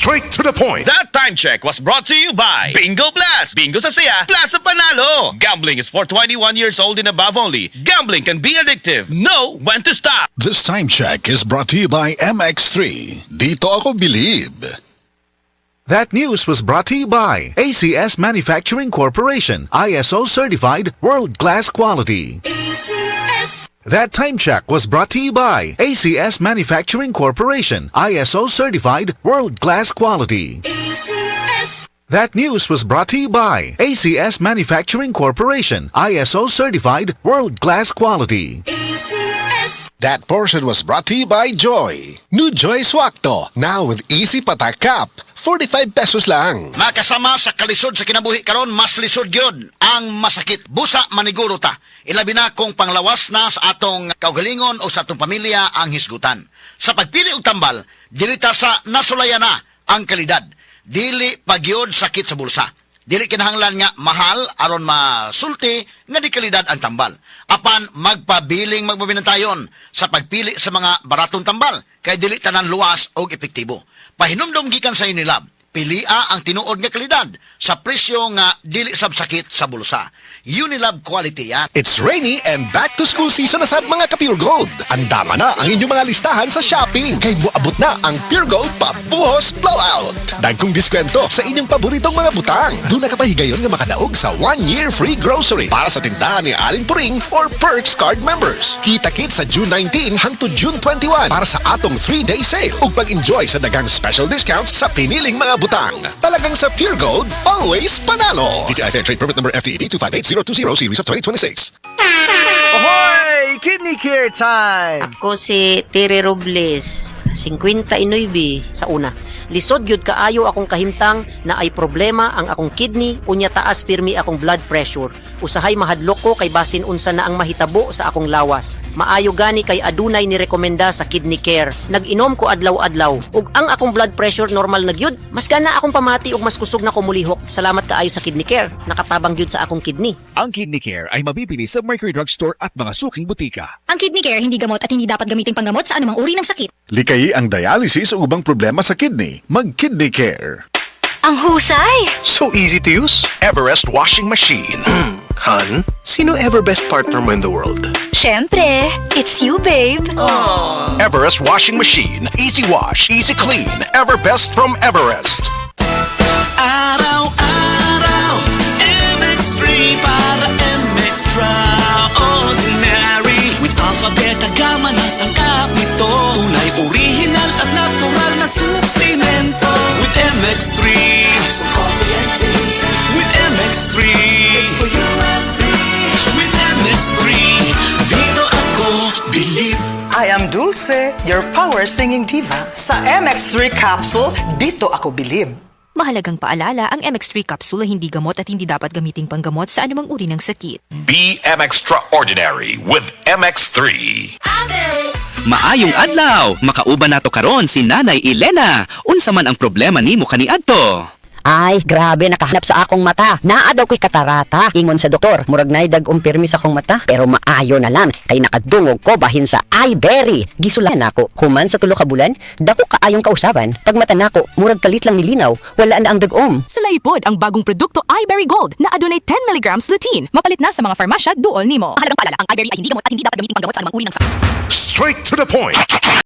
Straight to the point. That time check was brought to you by Bingo Blast. Bingo sa saya, plus sa panalo. Gambling is for 21 years old and above only. Gambling can be addictive. Know when to stop. This time check is brought to you by MX3. Dito ako believe. That news was brought to you by ACS Manufacturing Corporation, ISO certified world-class quality. ACS. That time check was brought to you by ACS Manufacturing Corporation, ISO certified world-class quality. ACS. That news was brought to you by ACS Manufacturing Corporation, ISO certified world-class quality. ACS. That portion was brought to you by Joy. New Joy Swakto, now with easy patak cap. 45 pesos lang. Makasama sa kalisod sa kinabuhi karon, mas lisod gyud ang masakit. Busa maniguro ta. Ilabi na kung panglawas na sa atong kaugalingon o sa atong pamilya ang hisgutan. Sa pagpili og tambal, dili ta sa nasulayan na ang kalidad. Dili pagyod sakit sa bulsa. Dili kinahanglan nga mahal aron masulti nga di kalidad ang tambal. Apan magpabiling magbabinantayon sa pagpili sa mga baratong tambal kay dili tanan luwas og epektibo. Pahinumdom gikan sa Unilab, pilia ang tinuod nga kalidad sa presyo nga dili sabsakit sa bulsa. Unilab quality yan. It's rainy and back to school season na sa mga ka-Pure Gold. Andama na ang inyong mga listahan sa shopping. Kay moabot na ang Pure Gold Pabuhos Blowout. Dagkong diskwento sa inyong paboritong mga butang. Doon na kapahigayon nga makadaog sa 1-year free grocery para sa tindahan ni Alin Puring or Perks Card members. Kita-kit sa June 19 hangtod June 21 para sa atong 3-day sale ug pag-enjoy sa dagang special discounts sa piniling mga butang. Talagang sa Pure Gold, always panalo. DTI Fair Trade Permit number FTEB 258020 series of 2026. Ahoy! Kidney Care time! Ako si Tere Robles, 59 sa una. Lisod gyud kaayo akong kahimtang na ay problema ang akong kidney unya taas pirmi akong blood pressure. Usahay mahadlok ko kay basin unsa na ang mahitabo sa akong lawas. Maayo gani kay adunay ni rekomenda sa Kidney Care. Nag-inom ko adlaw-adlaw ug ang akong blood pressure normal na gyud. Mas gana akong pamati ug mas kusog na ko mulihok. Salamat kaayo sa Kidney Care. Nakatabang gyud sa akong kidney. Ang Kidney Care ay mabibili sa Mercury Drugstore at mga suking butika. Ang Kidney Care hindi gamot at hindi dapat gamiting panggamot sa anumang uri ng sakit. Likayi ang dialysis o ubang problema sa kidney. Mag-Kidney Care. Ang husay. So easy to use. Everest washing machine. Han, sino ever best partner mo in the world? Siyempre, it's you, babe. Everest washing machine. Easy wash, easy clean. Ever best from Everest. Araw-araw, MX3 para extraordinary. With alpha, beta, gamma na sangkap nito. Tunay, original at natural na suplemento. With MX3, some coffee and tea. With MX3, it's for you and me. With MX3, dito ako believe. I am Dulce, your power singing diva. Sa MX3 capsule, dito ako bilib. Mahalagang paalala, ang MX3 capsule ay hindi gamot at hindi dapat gamiting panggamot sa anumang uri ng sakit. Be extraordinary with MX3. Maayong adlaw, makauban nato karon si Nanay Elena. Unsa man ang problema nimo kaniadto? Ay, grabe, nakahanap sa akong mata. Naa daw ko'y katarata. Ingon sa doktor, murag na'y dag-umpirmi sa akong mata. Pero maayo na lang, kay nakadungog ko bahin sa iBerry. Gisulan ako, human sa tulo ka bulan, dako kaayong kausaban. Pag mata nako, murag kalit lang nilinaw, wala na ang dag-om. Sulaipod ang bagong produkto iBerry Gold na adunay 10 mg lutein. Mapalit na sa mga farmasya duol nimo. Mahalagang paalala, ang iBerry ay hindi gamot at hindi dapat gamitin panggamot sa anumang uri ng sakit. Straight to the point.